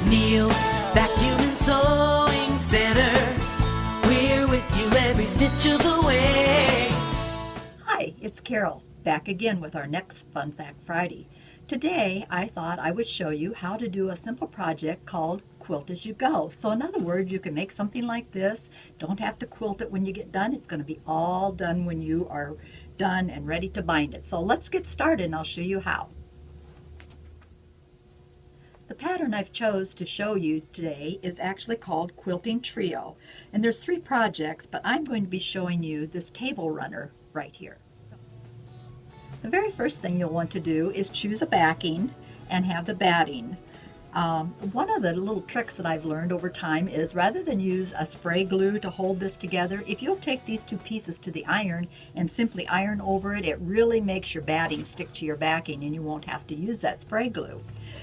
Neil's Vacuum and Sewing Center. We're with you every stitch of the way. Hi, it's Carol, back again with our next Fun Fact Friday. Today I thought I would show you how to do a simple project called Quilt as you go. So in other words, you can make something like this. Don't have to quilt it when you get done. It's going to be all done when you are done and ready to bind it. So let's get started and I'll show you how. The pattern I've chose to show you today is actually called Quilting Trio. And there's 3 projects, but I'm going to be showing you this table runner right here. The very first thing you'll want to do is choose a backing and have the batting. One of the little tricks that I've learned over time is rather than use a spray glue to hold this together, if you'll take these 2 pieces to the iron and simply iron over it, it really makes your batting stick to your backing and you won't have to use that spray glue.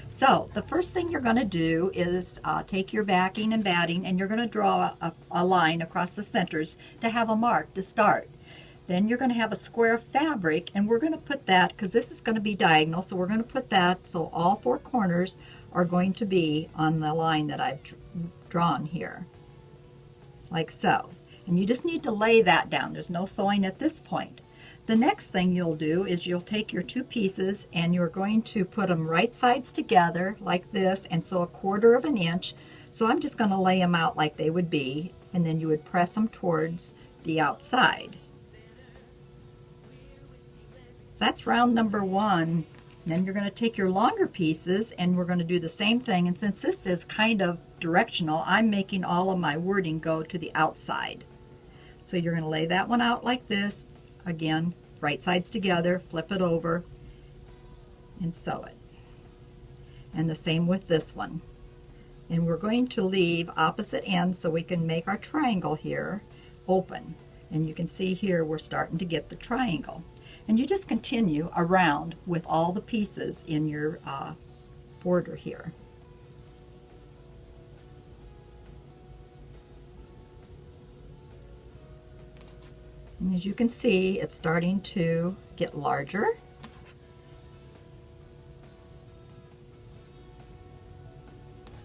So the first thing you're going to do is take your backing and batting and you're going to draw a line across the centers to have a mark to start. Then you're going to have a square of fabric and we're going to put that, because this is going to be diagonal, so we're going to put that so all 4 corners are going to be on the line that I've drawn here, like so. And you just need to lay that down. There's no sewing at this point. The next thing you'll do is you'll take your 2 pieces and you're going to put them right sides together like this and sew 1/4 of an inch. So I'm just going to lay them out like they would be, and then you would press them towards the outside. So that's round number 1. Then you're going to take your longer pieces and we're going to do the same thing. And since this is kind of directional, I'm making all of my wording go to the outside. So you're going to lay that one out like this. Again, right sides together, flip it over, and sew it. And the same with this one. And we're going to leave opposite ends so we can make our triangle here open. And you can see here we're starting to get the triangle. And you just continue around with all the pieces in your border here. And as you can see, it's starting to get larger.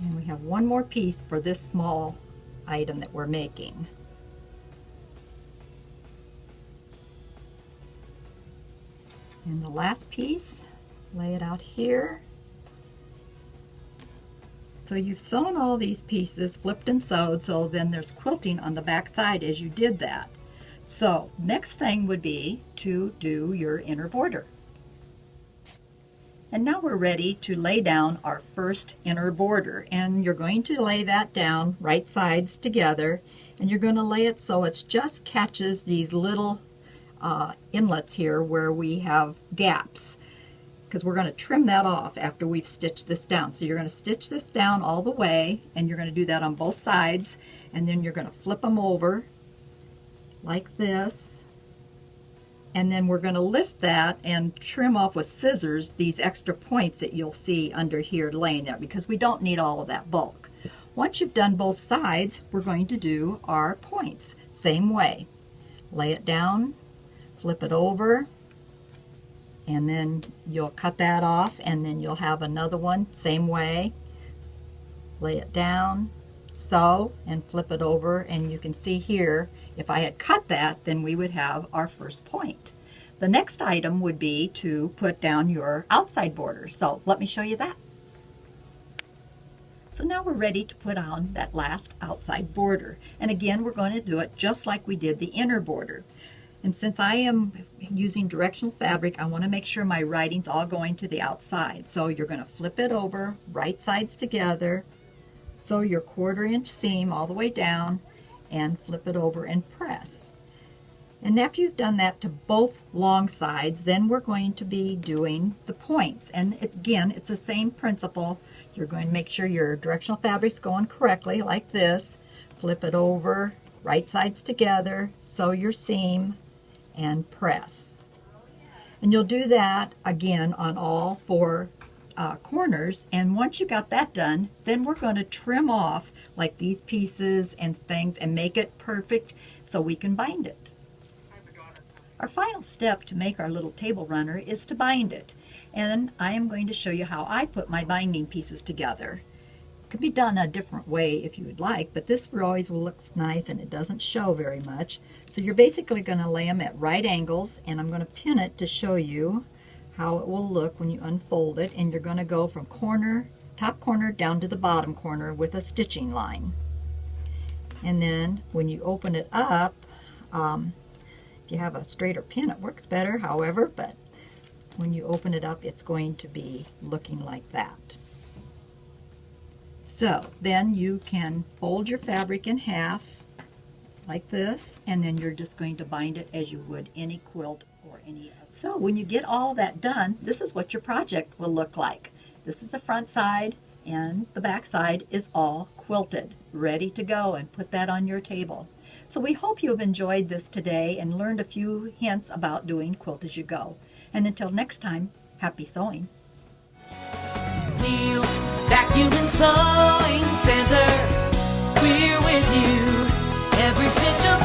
And we have one more piece for this small item that we're making. And the last piece, lay it out here. So you've sewn all these pieces, flipped and sewed, so then there's quilting on the back side as you did that. So next thing would be to do your inner border. And now we're ready to lay down our first inner border. And you're going to lay that down right sides together, and you're going to lay it so it just catches these little inlets here where we have gaps, because we're going to trim that off after we've stitched this down. So you're going to stitch this down all the way, and you're going to do that on both sides, and then you're going to flip them over like this, and then we're going to lift that and trim off with scissors these extra points that you'll see under here laying there, because we don't need all of that bulk. Once you've done both sides, we're going to do our points same way. Lay it down, flip it over, and then you'll cut that off, and then you'll have another one same way. Lay it down, sew, and flip it over, and you can see here if I had cut that, then we would have our first point. The next item would be to put down your outside border, so let me show you that. So now we're ready to put on that last outside border, and again we're going to do it just like we did the inner border. And since I am using directional fabric, I want to make sure my writing's all going to the outside. So you're going to flip it over, right sides together, sew your 1/4 inch seam all the way down, and flip it over and press. And after you've done that to both long sides, then we're going to be doing the points. And again, it's the same principle. You're going to make sure your directional fabric's going correctly like this. Flip it over, right sides together, sew your seam, and press. And you'll do that again on all 4 corners, and once you got that done, then we're going to trim off like these pieces and things and make it perfect so we can bind it. Our final step to make our little table runner is to bind it, and I am going to show you how I put my binding pieces together. Could be done a different way if you would like, but this always looks nice and it doesn't show very much. So you're basically going to lay them at right angles, and I'm going to pin it to show you how it will look when you unfold it. And you're going to go from top corner down to the bottom corner with a stitching line. And then when you open it up, if you have a straighter pin it works better, however, but when you open it up it's going to be looking like that. So then you can fold your fabric in half like this, and then you're just going to bind it as you would any quilt or any other. So when you get all that done, this is what your project will look like. This is the front side, and the back side is all quilted, ready to go, and put that on your table. So we hope you have enjoyed this today and learned a few hints about doing quilt as you go. And until next time, happy sewing. Wheels, vacuum and sewing center. We're with you every stitch of